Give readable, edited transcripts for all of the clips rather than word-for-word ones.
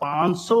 500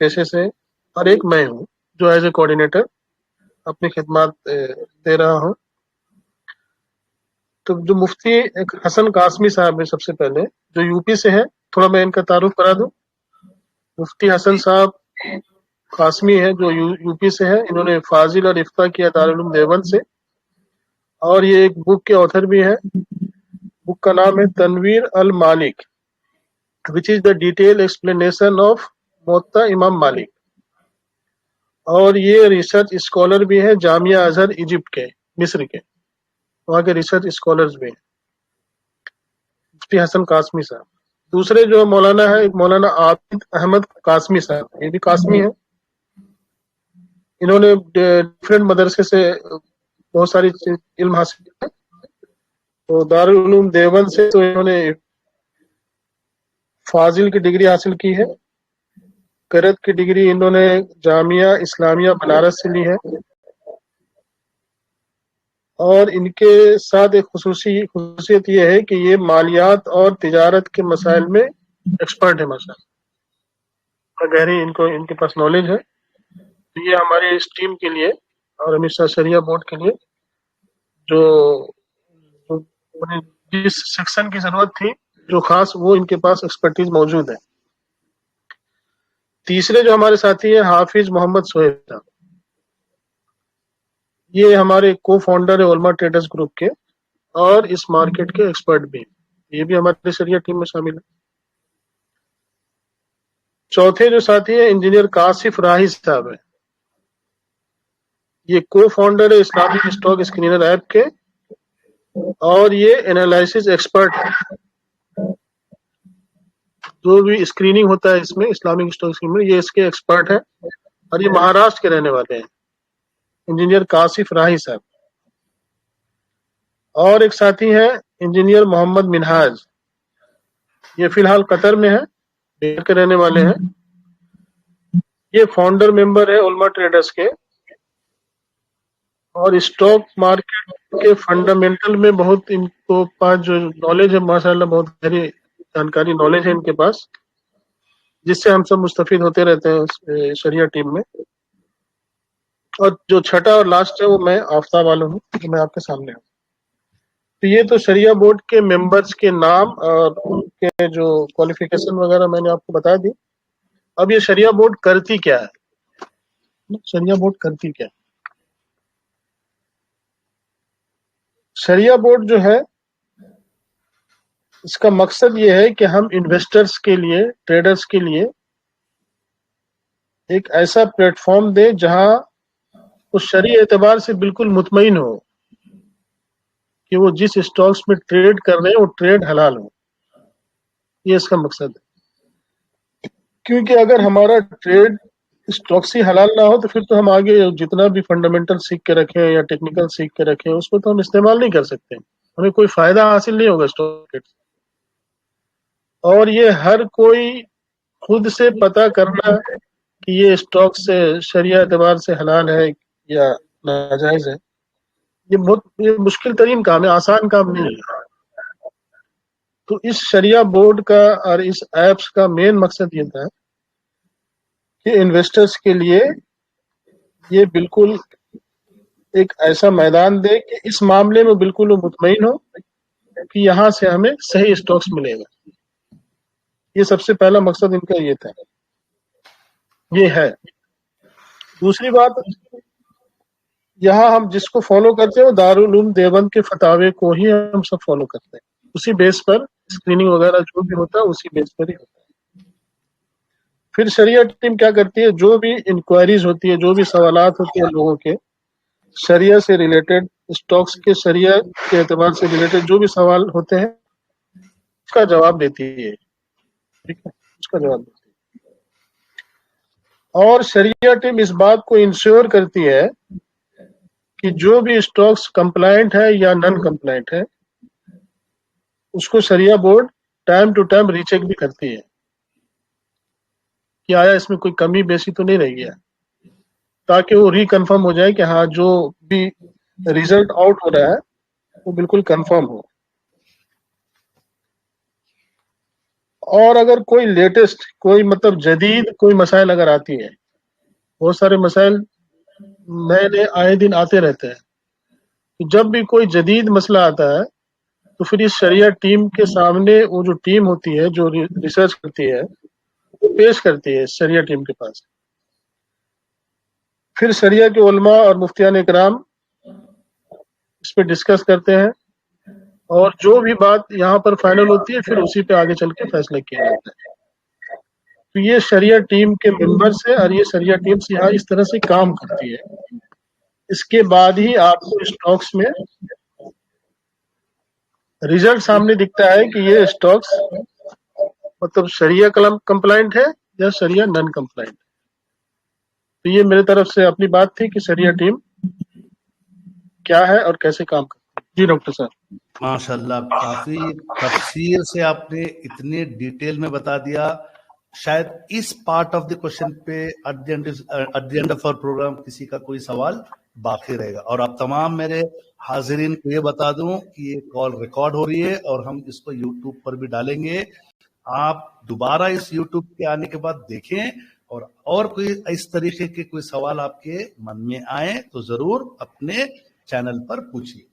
پیشے سے، اور ایک میں ہوں جو ایز اے کوآرڈینیٹر اپنی خدمات دے رہا ہوں. تو جو مفتی ایک حسن قاسمی صاحب ہے، سب سے پہلے جو یو پی سے ہے، تھوڑا میں ان کا تعارف کرا دوں. مفتی حسن صاحب قاسمی ہے جو یو پی سے ہے. انہوں نے فاضل اور افتاء کیا دارالعلوم دیوبند سے، اور یہ ایک بک کے آتھر بھی ہے. بک کا نام ہے تنویر المالک وچ از دا ڈیٹیل ایکسپلینیشن آف موطا امام مالک. اور یہ ریسرچ اسکالر بھی ہے جامعہ ازہر ایجپٹ کے، مصر کے، وہاں کے ریسرچ اسکالرز بھی ہیں. مفتی حسن قاسمی صاحب. دوسرے جو مولانا ہے مولانا عابد احمد قاسمی صاحب، یہ بھی قاسمی ہے. انہوں نے ڈفرینٹ مدرسے سے بہت ساری علم حاصل کیا. تو دارالعلوم دیوبند سے تو انہوں نے فاضل کی ڈگری حاصل کی ہے. قرت کی ڈگری انہوں نے جامعہ اسلامیہ بنارس سے لی ہے. اور ان کے ساتھ ایک خصوصیت یہ ہے کہ یہ مالیات اور تجارت کے مسائل میں ایکسپرٹ ہے ماشاء اللہ. گہری ان کے پاس نالج ہے. تو یہ ہمارے اس ٹیم کے لیے اور ہمیشہ شریعہ بورڈ کے لیے جو جس سیکشن کی ضرورت تھی جو خاص، وہ ان کے پاس ایکسپرٹیز موجود ہے. تیسرے جو ہمارے ساتھی ہیں حافظ محمد سہیل صاحب، یہ ہمارے کو فاؤنڈر ہے علماء ٹریڈرز گروپ کے، اور اس مارکیٹ کے ایکسپرٹ بھی ہیں. یہ بھی ہمارے شریعہ ٹیم میں شامل ہے. چوتھے جو ساتھی ہیں انجینئر کاشف راہی صاحب ہیں. یہ کو فاؤنڈر ہے اسلامک اسٹاک اسکرینر ایپ کے، اور یہ انالائسس ایکسپرٹ ہے. جو بھی اسکریننگ ہوتا ہے اس میں اسلامک اسٹاک اسکرینر، یہ اس کے ایکسپرٹ ہے، اور یہ مہاراشٹر کے رہنے والے ہیں، انجینئر کاشف راہی صاحب. اور ایک ساتھی ہیں انجینئر محمد منہاج، یہ فی الحال قطر میں ہے، بہار کے رہنے والے ہیں. یہ فاؤنڈر ممبر ہے علماء ٹریڈرز کے، اور اسٹاک مارکیٹ کے فنڈامنٹل میں بہت ان کو پاس جو نالج ہے ماشاءاللہ، بہت گہری جانکاری نالج ہے ان کے پاس، جس سے ہم سب مستفید ہوتے رہتے ہیں شریعہ ٹیم میں. اور جو چھٹا اور لاسٹ ہے وہ میں آفتاب عالم ہوں، جو میں آپ کے سامنے ہوں. تو یہ تو شریعہ بورڈ کے ممبرز کے نام اور ان کے جو کوالیفیکیشن وغیرہ میں نے آپ کو بتا دی. اب یہ شریعہ بورڈ کرتی کیا ہے؟ شریعہ بورڈ کرتی کیا ہے؟ شریعہ بورڈ جو ہے اس کا مقصد یہ ہے کہ ہم انویسٹرز کے لیے، ٹریڈرز کے لیے ایک ایسا پلیٹ فارم دے جہاں وہ شرعی اعتبار سے بالکل مطمئن ہو کہ وہ جس اسٹاکس میں ٹریڈ کر رہے ہیں وہ ٹریڈ حلال ہو. یہ اس کا مقصد ہے. کیونکہ اگر ہمارا ٹریڈ اسٹاکس ہی حلال نہ ہو تو پھر تو ہم آگے جتنا بھی فنڈامنٹل سیکھ کے رکھیں یا ٹیکنیکل سیکھ کے رکھیں اس کو تو ہم استعمال نہیں کر سکتے، ہمیں کوئی فائدہ حاصل نہیں ہوگا اسٹاک مارکیٹ سے. اور یہ ہر کوئی خود سے پتہ کرنا کہ یہ اسٹاک سے شرعی اعتبار سے حلال ہے یا ناجائز ہے، یہ مشکل ترین کام ہے، آسان کام نہیں ہے. تو اس شریعہ بورڈ کا اور اس ایپس کا مین مقصد یہ تھا کہ انویسٹرز کے لیے یہ بالکل ایک ایسا میدان دے کہ اس معاملے میں بالکل وہ مطمئن ہو کہ یہاں سے ہمیں صحیح اسٹاکس ملے گا. یہ سب سے پہلا مقصد ان کا یہ تھا، یہ ہے. دوسری بات، یہاں ہم جس کو فالو کرتے ہیں وہ دارالعلوم دیوبند کے فتاوے کو ہی ہم سب فالو کرتے ہیں. اسی بیس پر اسکریننگ وغیرہ جو بھی ہوتا ہے اسی بیس پر ہی ہوتا ہے. پھر شریعہ ٹیم کیا کرتی ہے، جو بھی انکوائریز ہوتی ہے، جو بھی سوالات ہوتے ہیں لوگوں کے شریعہ سے ریلیٹڈ، اسٹاکس کے شریعہ کے اعتبار سے ریلیٹڈ جو بھی سوال ہوتے ہیں اس کا جواب دیتی ہے. ٹھیک ہے، اس کا جواب دیتی ہے. اور شریعہ ٹیم اس بات کو انشور کرتی ہے کہ جو بھی اسٹاکس کمپلائنٹ ہے یا نان کمپلائنٹ ہے اس کو شریعہ board time to time recheck بھی کرتی ہے کہ آیا اس میں کوئی کمی بیسی تو نہیں رہ گیا، تاکہ وہ ری کنفرم ہو جائے کہ ہاں جو بھی ریزلٹ آؤٹ ہو رہا ہے وہ بالکل کنفرم ہو. اور اگر کوئی لیٹسٹ کوئی مطلب جدید کوئی مسائل اگر آتی ہے، بہت سارے مسائل نئے نئے آئے دن آتے رہتے ہیں، تو جب بھی کوئی جدید مسئلہ آتا ہے تو پھر اس شریعہ ٹیم کے سامنے وہ جو ٹیم ہوتی ہے جو ریسرچ کرتی ہے وہ پیش کرتی ہے شریعہ ٹیم کے پاس. پھر شریعہ کے علماء اور مفتیان اکرام اس پہ ڈسکس کرتے ہیں، اور جو بھی بات یہاں پر فائنل ہوتی ہے پھر اسی پہ آگے چل کے فیصلہ کیا جاتا ہے. تو یہ شریعہ ٹیم کے ممبرس ہے، اور یہ شریعہ ٹیم یہاں اس طرح سے کام کرتی ہے. اس کے بعد ہی آپ کو اسٹاکس میں ریزلٹ سامنے دکھتا ہے کہ یہ اسٹاکس مطلب شریعہ کمپلائنٹ ہے یا شریعہ نان کمپلائنٹ. تو یہ میرے طرف سے اپنی بات تھی کہ شریعہ ٹیم کیا ہے اور کیسے کام کرتی ہے. جی ڈاکٹر صاحب. ماشاء اللہ، کافی تفصیل سے آپ نے اتنے ڈیٹیل میں بتا دیا. شاید اس پارٹ آف دی کوشچن پہ at the end of our program کسی کا کوئی سوال باقی رہے گا. اور آپ تمام میرے حاضرین کو یہ بتا دوں کہ یہ کال ریکارڈ ہو رہی ہے اور ہم اس کو یوٹیوب پر بھی ڈالیں گے. آپ دوبارہ اس یوٹیوب کے آنے کے بعد دیکھیں، اور کوئی اس طریقے کے کوئی سوال آپ کے من میں آئے تو ضرور اپنے چینل پر پوچھیے.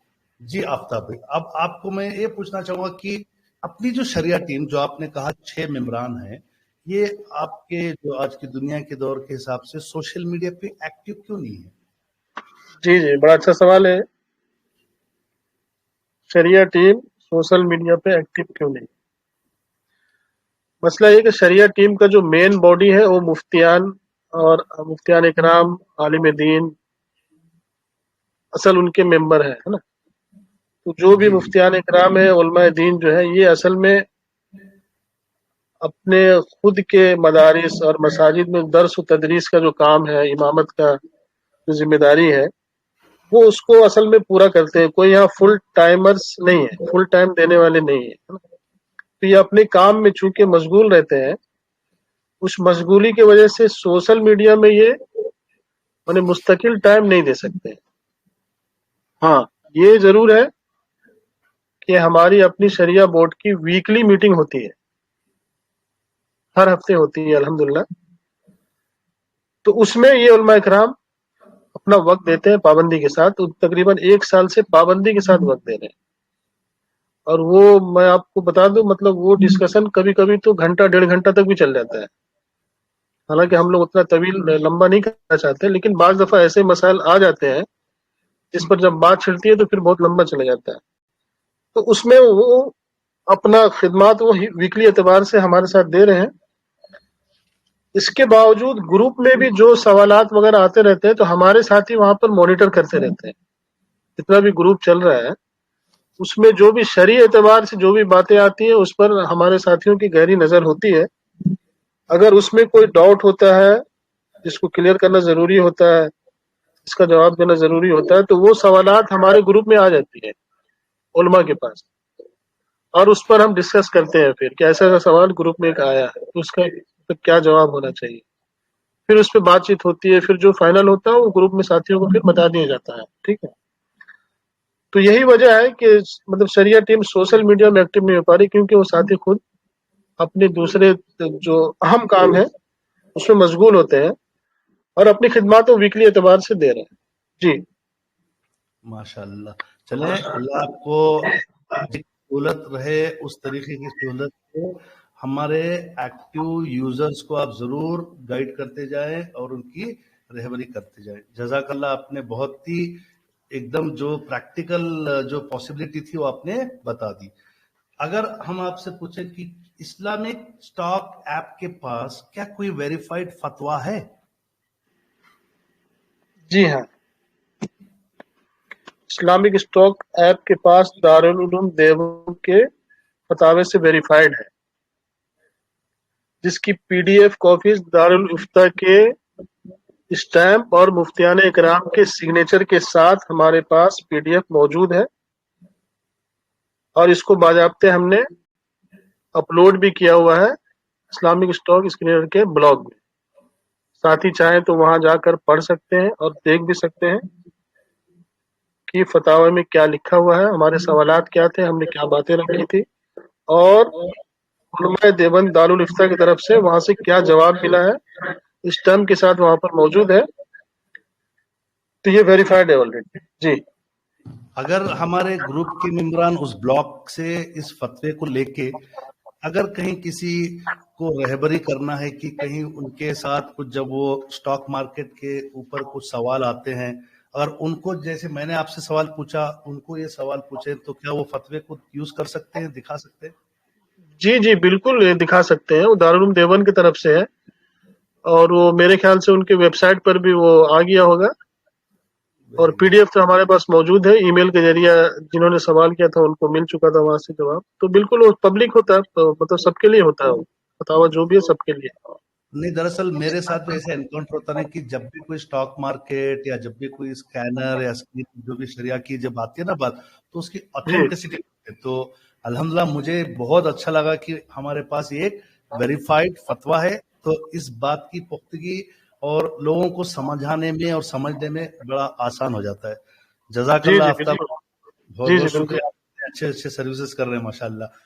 جی آفتاب بھائی، اب آپ کو میں یہ پوچھنا چاہوں گا کہ اپنی جو شریعہ ٹیم جو آپ نے کہا 6 ممبران ہیں، یہ آپ کے جو آج کی دنیا کے دور کے حساب سے سوشل میڈیا پہ ایکٹیو کیوں نہیں ہے؟ جی بڑا اچھا سوال ہے. شریعہ ٹیم سوشل میڈیا پہ ایکٹیو کیوں نہیں؟ مسئلہ یہ کہ شریعہ ٹیم کا جو مین باڈی ہے وہ مفتیان اکرام، عالم دین اصل ان کے ممبر ہیں، ہے نا. تو جو بھی جی مفتیان اکرام ہے، علماء دین جو ہے، یہ اصل میں اپنے خود کے مدارس اور مساجد میں درس و تدریس کا جو کام ہے، امامت کا جو ذمہ داری ہے، وہ اس کو اصل میں پورا کرتے ہیں. کوئی یہاں فل ٹائمرز نہیں ہے، فل ٹائم دینے والے نہیں ہیں. تو یہ اپنے کام میں چونکہ مشغول رہتے ہیں، اس مشغولی کی وجہ سے سوشل میڈیا میں یہ مستقل ٹائم نہیں دے سکتے. ہاں یہ ضرور ہے کہ ہماری اپنی شریعہ بورڈ کی ویکلی میٹنگ ہوتی ہے، ہر ہفتے ہوتی ہے الحمدللہ. تو اس میں یہ علماء اکرام اپنا وقت دیتے ہیں پابندی کے ساتھ. تقریباً 1 سال سے پابندی کے ساتھ وقت دے رہے ہیں. اور وہ میں آپ کو بتا دوں، مطلب وہ ڈسکشن کبھی کبھی تو گھنٹہ 1.5 گھنٹہ تک بھی چل جاتا ہے. حالانکہ ہم لوگ اتنا طویل لمبا نہیں کرنا چاہتے، لیکن بعض دفعہ ایسے مسائل آ جاتے ہیں جس پر جب بات چھڑتی ہے تو پھر بہت لمبا چلا جاتا ہے. تو اس میں وہ اپنا خدمات وہ ویکلی اعتبار سے ہمارے ساتھ دے رہے ہیں. اس کے باوجود گروپ میں بھی جو سوالات وغیرہ آتے رہتے ہیں تو ہمارے ساتھی وہاں پر مانیٹر کرتے رہتے ہیں. جتنا بھی گروپ چل رہا ہے اس میں جو بھی شرعی اعتبار سے جو بھی باتیں آتی ہیں اس پر ہمارے ساتھیوں کی گہری نظر ہوتی ہے. اگر اس میں کوئی ڈاؤٹ ہوتا ہے جس کو کلیئر کرنا ضروری ہوتا ہے، اس کا جواب دینا ضروری ہوتا ہے، تو وہ سوالات ہمارے گروپ میں آ جاتی ہے علماء کے پاس، اور اس پر ہم ڈسکس کرتے ہیں پھر کہ ایسا ایسا سوال گروپ میں ایک آیا ہے تو اس کا کیا جواب ہونا چاہیے. پھر اس پہ بات چیت ہوتی ہے، پھر جو فائنل ہوتا ہے وہ گروپ میں ساتھیوں کو پھر بتا دیا جاتا ہے. ٹھیک ہے. تو یہی وجہ ہے کہ مطلب شریعہ ٹیم سوشل میڈیا میں ایکٹیو نہیں ہو پا رہی، کیونکہ وہ ساتھی خود اپنے دوسرے جو اہم کام ہے اس میں مشغول ہوتے ہیں اور اپنی خدمات کو ویکلی اعتبار سے دے رہے ہیں. جی ماشاء اللہ. چلیں، اللہ آپ کو سہولت رہے، اس طریقے کی سہولت کو ہمارے ایکٹیو یوزرز کو آپ ضرور گائیڈ کرتے جائیں اور ان کی رہبری کرتے جائیں. جزاک اللہ. آپ نے بہت ہی ایک دم جو پریکٹیکل جو پاسبلٹی تھی وہ آپ نے بتا دی. اگر ہم آپ سے پوچھیں کہ اسلامک اسٹاک ایپ کے پاس کیا کوئی ویریفائڈ فتویٰ ہے؟ جی ہاں، اسلامک اسٹاک ایپ کے پاس دارالعلوم دیوبند کے فتاوے سے ویریفائڈ ہے، جس کی PDF کاپیز دارالفتہ کے اسٹیمپ اور مفتیان اکرام کے سگنیچر کے ساتھ ہمارے پاس PDF موجود ہے، اور اس کو باضابطے ہم نے اپلوڈ بھی کیا ہوا ہے اسلامک اسٹاک اسکرینر کے بلاگ میں. ساتھی چاہیں تو وہاں جا کر پڑھ سکتے ہیں اور دیکھ بھی سکتے ہیں کہ فتاوی میں کیا لکھا ہوا ہے، ہمارے سوالات کیا تھے، ہم نے کیا باتیں رکھی تھی، اور علماء دیوبند دارال افتاء کی طرف سے وہاں سے کیا جواب ملا ہے اس ٹرم کے ساتھ وہاں پر موجود ہے، تو یہ ویریفائڈ ہے آلریڈی. جی اگر ہمارے گروپ کے ممبران اس بلاک سے اس فتوے کو لے کے اگر کہیں کسی کو رہبری کرنا ہے کہ کہیں ان کے ساتھ کچھ جب وہ سٹاک مارکیٹ کے اوپر کچھ سوال آتے ہیں، اگر ان کو جیسے میں نے آپ سے سوال پوچھا ان کو یہ سوال پوچھے تو کیا وہ فتوے کو یوز کر سکتے ہیں، دکھا سکتے ہیں؟ جی بالکل دکھا سکتے ہیں. وہ دارالعلوم دیوبند کی طرف سے ہے اور وہ میرے خیال سے ان کے ویب سائٹ پر بھی وہ آ گیا ہوگا اور پی ڈی ایف تو ہمارے پاس موجود ہے. ای میل کے ذریعے جنہوں نے سوال کیا تھا ان کو مل چکا تھا وہاں سے جواب. تو بالکل وہ پبلک ہوتا ہے، مطلب سب کے لیے ہوتا ہے، فتاویٰ جو بھی ہے سب کے لیے. نہیں، دراصل میرے ساتھ بھی ایسا انکاؤنٹر ہوتا نہیں کہ جب بھی کوئی سٹاک مارکیٹ یا جب بھی کوئی اسکینر یا جو بھی شریعہ کی جب آتی ہے نا بات تو اس کی اتھینٹسٹی ہے. تو الحمدللہ مجھے بہت اچھا لگا کہ ہمارے پاس یہ ایک ویریفائڈ فتویٰ ہے، تو اس بات کی پختگی اور لوگوں کو سمجھانے میں اور سمجھنے میں بڑا آسان ہو جاتا ہے. جزاک اللہ جی آفتاب، بالکل. بہت جی بہت بالکل. شکریہ، اچھے اچھے سروسز کر رہے ہیں ماشاء اللہ.